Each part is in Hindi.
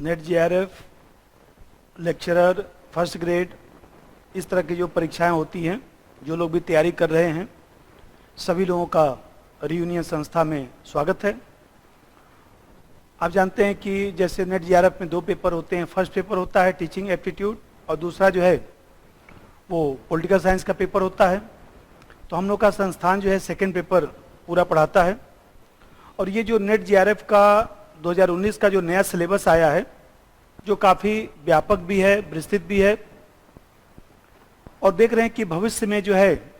Net JRF, lecturer, first grade, इस तरह की जो परीक्षाएं होती हैं, जो लोग भी तैयारी कर रहे हैं, सभी लोगों का रियूनियन संस्था में स्वागत है। आप जानते हैं कि जैसे नेट जेआरएफ में 2 पेपर होते हैं। फर्स्ट पेपर होता है टीचिंग एप्टीट्यूड और दूसरा जो है वो पॉलिटिकल साइंस का पेपर होता है। तो हम लोग का संस्थान जो है सेकेंड पेपर पूरा पढ़ाता है। और ये जो नेट जेआरएफ का 2019 का जो नया सिलेबस आया है, जो काफ़ी व्यापक भी है, विस्तृत भी है, और देख रहे हैं कि भविष्य में जो है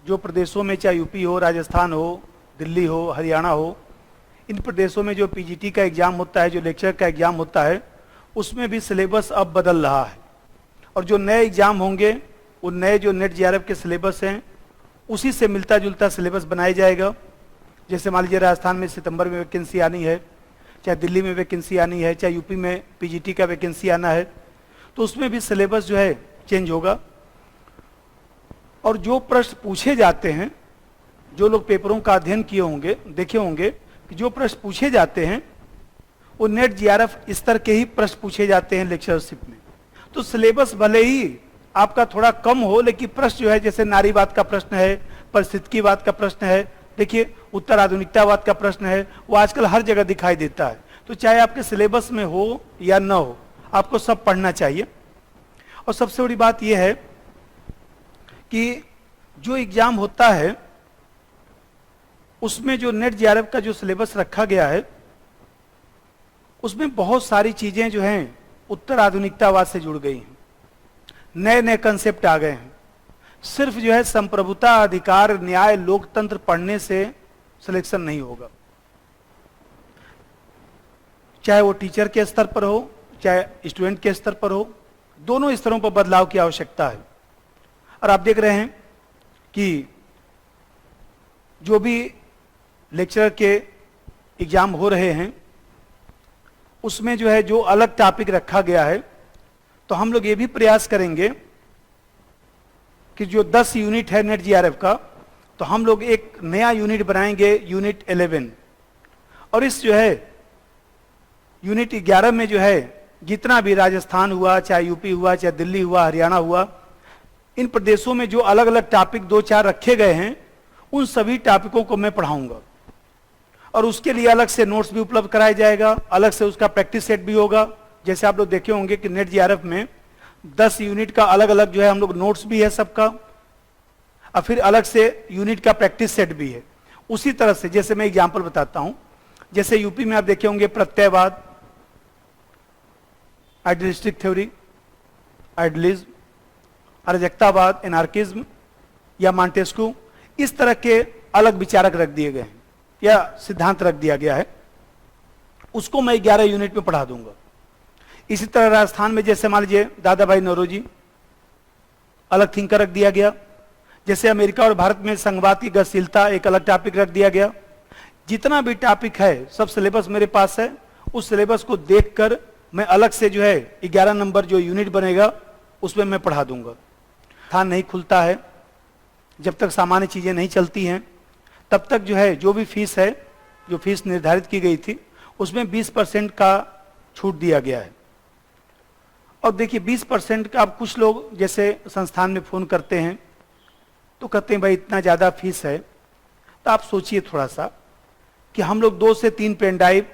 जो प्रदेशों में, चाहे यूपी हो, राजस्थान हो, दिल्ली हो, हरियाणा हो, इन प्रदेशों में जो पीजीटी का एग्जाम होता है, जो लेक्चर का एग्जाम होता है, उसमें भी सिलेबस अब बदल रहा है। और जो नए एग्जाम होंगे, वो नए जो नेट जेआरएफ के सिलेबस हैं, उसी से मिलता जुलता सिलेबस बनाया जाएगा। जैसे मान लीजिए राजस्थान में सितंबर में वैकेंसी आनी है, चाहे दिल्ली में वैकेंसी आनी है, चाहे यूपी में पीजीटी का वैकेंसी आना है, तो उसमें भी सिलेबस जो है चेंज होगा। और जो प्रश्न पूछे जाते हैं, जो लोग पेपरों का अध्ययन किए होंगे, देखे होंगे कि जो प्रश्न पूछे जाते हैं वो नेट जेआरएफ स्तर के ही प्रश्न पूछे जाते हैं लेक्चरशिप में। तो सिलेबस भले ही आपका थोड़ा कम हो, लेकिन प्रश्न जो है, जैसे नारीवाद का प्रश्न है, परिस्थितिवाद का प्रश्न है, देखिए उत्तर आधुनिकतावाद का प्रश्न है, वो आजकल हर जगह दिखाई देता है। तो चाहे आपके सिलेबस में हो या न हो, आपको सब पढ़ना चाहिए। और सबसे बड़ी बात यह है कि जो एग्जाम होता है उसमें जो नेट जेआरएफ का जो सिलेबस रखा गया है, उसमें बहुत सारी चीजें जो हैं उत्तर आधुनिकतावाद से जुड़ गई हैं। नए नए कंसेप्ट आ गए हैं। सिर्फ जो है संप्रभुता, अधिकार, न्याय, लोकतंत्र पढ़ने से सिलेक्शन नहीं होगा। चाहे वो टीचर के स्तर पर हो, चाहे स्टूडेंट के स्तर पर हो, दोनों स्तरों पर बदलाव की आवश्यकता है। और आप देख रहे हैं कि जो भी लेक्चरर के एग्जाम हो रहे हैं, उसमें जो है जो अलग टॉपिक रखा गया है, तो हम लोग ये भी प्रयास करेंगे कि जो 10 यूनिट है नेट जेआरएफ का, तो हम लोग एक नया यूनिट बनाएंगे, यूनिट 11। और इस जो है यूनिट 11 में जो है जितना भी राजस्थान हुआ, चाहे यूपी हुआ, चाहे दिल्ली हुआ, हरियाणा हुआ, इन प्रदेशों में जो अलग अलग टॉपिक 2-4 रखे गए हैं, उन सभी टॉपिकों को मैं पढ़ाऊंगा। और उसके लिए अलग से नोट्स भी उपलब्ध कराया जाएगा, अलग से उसका प्रैक्टिस सेट भी होगा। जैसे आप लोग देखे होंगे कि नेट जेआरएफ में 10 यूनिट का अलग अलग जो है हम लोग नोट्स भी है सबका, और फिर अलग से यूनिट का प्रैक्टिस सेट भी है। उसी तरह से जैसे मैं एग्जाम्पल बताता हूं, जैसे यूपी में आप देखे होंगे प्रत्ययवाद, आइडियलिस्टिक थ्योरी, आइडियलिज्म, अराजकतावाद, एनार्किज्म या मॉन्टेस्क्यू, इस तरह के अलग विचारक रख दिए गए हैं या सिद्धांत रख दिया गया है। उसको मैं 11 यूनिट में पढ़ा दूंगा। इसी तरह राजस्थान में जैसे मान लीजिए दादा भाई नौरोजी, अलग थिंकर रख दिया गया। जैसे अमेरिका और भारत में संघवाद की गतिशीलता, एक अलग टॉपिक रख दिया गया। जितना भी टॉपिक है सब सिलेबस मेरे पास है। उस सिलेबस को देखकर मैं अलग से जो है 11 नंबर जो यूनिट बनेगा उसमें मैं पढ़ा दूंगा। स्थान नहीं खुलता है, जब तक सामान्य चीजें नहीं चलती हैं, तब तक जो है जो भी फीस है, जो फीस निर्धारित की गई थी, उसमें 20% का छूट दिया गया है। और देखिए 20% का, अब कुछ लोग जैसे संस्थान में फोन करते हैं तो कहते हैं भाई इतना ज्यादा फीस है। तो आप सोचिए थोड़ा सा कि हम लोग 2 से 3 पेन ड्राइव,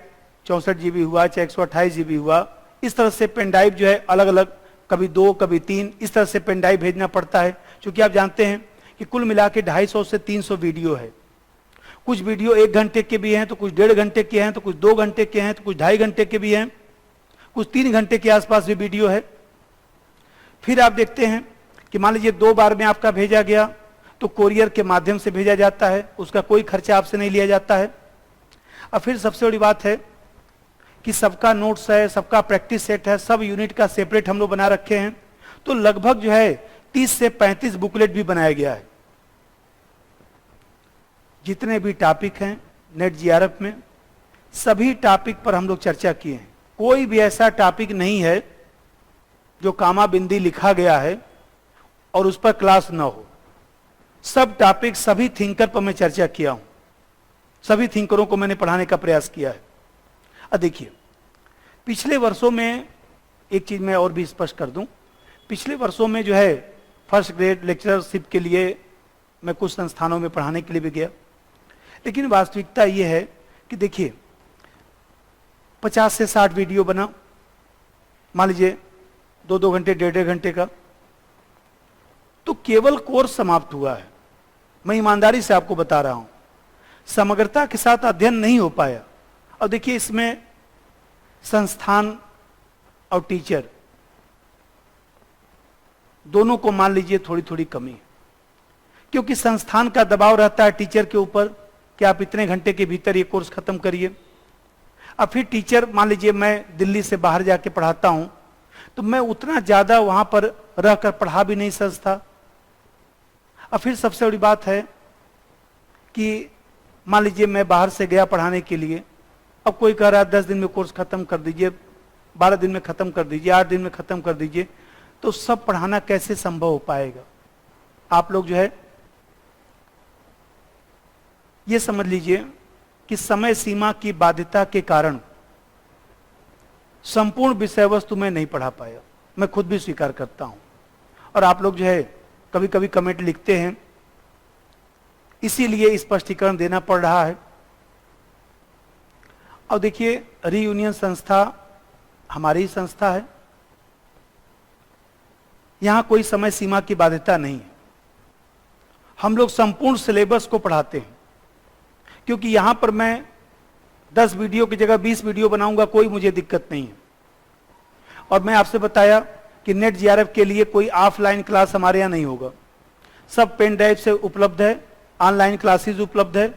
64 GB हुआ, चाहे 128 GB हुआ, इस तरह से पेन ड्राइव जो है अलग अलग, कभी 2 कभी 3, इस तरह से पेन ड्राइव भेजना पड़ता है। क्योंकि आप जानते हैं कि कुल मिला के 250 से 300 वीडियो है। कुछ वीडियो 1 घंटे के भी हैं, तो कुछ 1.5 घंटे के हैं, तो कुछ 2 घंटे के हैं, तो कुछ 2.5 घंटे के भी हैं, कुछ 3 घंटे के आसपास भी वीडियो है। फिर आप देखते हैं कि मान लीजिए 2 बार में आपका भेजा गया, तो कोरियर के माध्यम से भेजा जाता है, उसका कोई खर्चा आपसे नहीं लिया जाता है। और फिर सबसे बड़ी बात है कि सबका नोट्स है, सबका प्रैक्टिस सेट है, सब यूनिट का सेपरेट हम लोग बना रखे हैं। तो लगभग जो है 30 से 35 बुकलेट भी बनाया गया है। जितने भी टॉपिक हैं नेट जेआरएफ में, सभी टॉपिक पर हम लोग चर्चा किए हैं। कोई भी ऐसा टॉपिक नहीं है जो कामा बिंदी लिखा गया है और उस पर क्लास ना हो। सब टॉपिक, सभी थिंकर पर मैं चर्चा किया हूं, सभी थिंकरों को मैंने पढ़ाने का प्रयास किया है। अब देखिए पिछले वर्षों में एक चीज मैं और भी स्पष्ट कर दूं, पिछले वर्षों में जो है फर्स्ट ग्रेड लेक्चरशिप के लिए मैं कुछ संस्थानों में पढ़ाने के लिए भी गया, लेकिन वास्तविकता ये है कि देखिए 50 से 60 वीडियो बना, मान लीजिए 2-2 घंटे 1.5 घंटे का, तो केवल कोर्स समाप्त हुआ है। मैं ईमानदारी से आपको बता रहा हूं, समग्रता के साथ अध्ययन नहीं हो पाया। और देखिए इसमें संस्थान और टीचर दोनों को मान लीजिए थोड़ी थोड़ी कमी, क्योंकि संस्थान का दबाव रहता है टीचर के ऊपर कि आप इतने घंटे के भीतर ये कोर्स खत्म करिए। अब फिर टीचर, मान लीजिए मैं दिल्ली से बाहर जाके पढ़ाता हूं, तो मैं उतना ज्यादा वहां पर रहकर पढ़ा भी नहीं सकता। अब फिर सबसे बड़ी बात है कि मान लीजिए मैं बाहर से गया पढ़ाने के लिए, अब कोई कह रहा है 10 दिन में कोर्स खत्म कर दीजिए, 12 दिन में खत्म कर दीजिए, 8 दिन में खत्म कर दीजिए, तो सब पढ़ाना कैसे संभव हो पाएगा। आप लोग जो है ये समझ लीजिए कि समय सीमा की बाध्यता के कारण संपूर्ण विषय वस्तु में नहीं पढ़ा पाया, मैं खुद भी स्वीकार करता हूं। और आप लोग जो है कभी कभी कमेंट लिखते हैं, इसीलिए स्पष्टीकरण देना पड़ रहा है। और देखिए रीयूनियन संस्था हमारी संस्था है, यहां कोई समय सीमा की बाध्यता नहीं है। हम लोग संपूर्ण सिलेबस को पढ़ाते हैं, क्योंकि यहां पर मैं 10 वीडियो की जगह 20 वीडियो बनाऊंगा, कोई मुझे दिक्कत नहीं है। और मैं आपसे बताया कि नेट जीआरएफ के लिए कोई ऑफलाइन क्लास हमारे यहां नहीं होगा, सब पेन ड्राइव से उपलब्ध है, ऑनलाइन क्लासेस उपलब्ध है।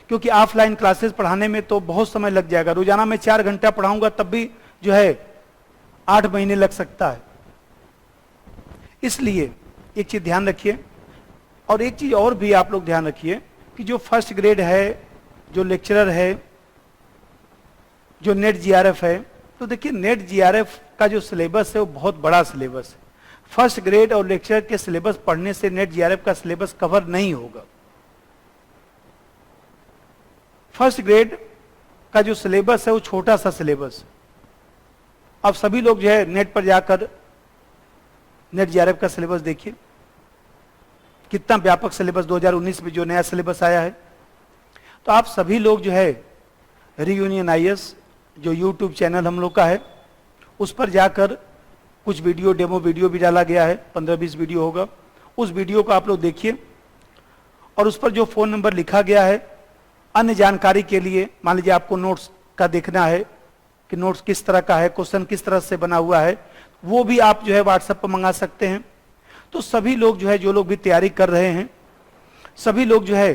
क्योंकि ऑफलाइन क्लासेस पढ़ाने में तो बहुत समय लग जाएगा, रोजाना मैं 4 घंटा पढ़ाऊंगा तब भी जो है 8 महीने लग सकता है। इसलिए एक चीज ध्यान रखिए, और एक चीज और भी आप लोग ध्यान रखिए कि जो फर्स्ट ग्रेड है, जो लेक्चरर है, जो नेट जीआरएफ है, तो देखिए नेट जीआरएफ का जो सिलेबस है वो बहुत बड़ा सिलेबस है। फर्स्ट ग्रेड और लेक्चरर के सिलेबस पढ़ने से नेट जीआरएफ का सिलेबस कवर नहीं होगा। फर्स्ट ग्रेड का जो सिलेबस है वो छोटा सा सिलेबस है। अब सभी लोग जो है नेट पर जाकर नेट जीआरएफ का सिलेबस देखिए, कितना व्यापक सिलेबस 2019 में जो नया सिलेबस आया है। तो आप सभी लोग जो है रीयूनियन आईएएस जो यूट्यूब चैनल हम लोग का है, उस पर जाकर कुछ वीडियो, डेमो वीडियो भी डाला गया है, 15-20 वीडियो होगा, उस वीडियो को आप लोग देखिए। और उस पर जो फोन नंबर लिखा गया है, अन्य जानकारी के लिए, मान लीजिए आपको नोट्स का देखना है कि नोट्स किस तरह का है, क्वेश्चन किस तरह से बना हुआ है, वो भी आप जो है व्हाट्सएप पर मंगा सकते हैं। तो सभी लोग जो है, जो लोग भी तैयारी कर रहे हैं, सभी लोग जो है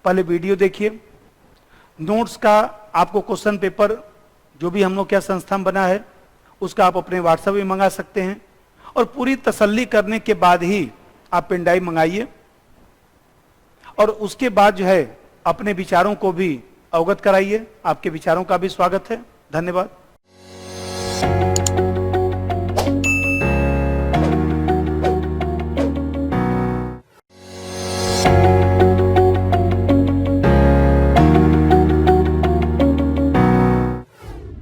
पहले वीडियो देखिए। नोट्स का आपको क्वेश्चन पेपर जो भी हम लोग क्या संस्थान बना है उसका आप अपने व्हाट्सएप में मंगा सकते हैं। और पूरी तसल्ली करने के बाद ही आप पेन ड्राइव मंगाइए, और उसके बाद जो है अपने विचारों को भी अवगत कराइए। आपके विचारों का भी स्वागत है। धन्यवाद।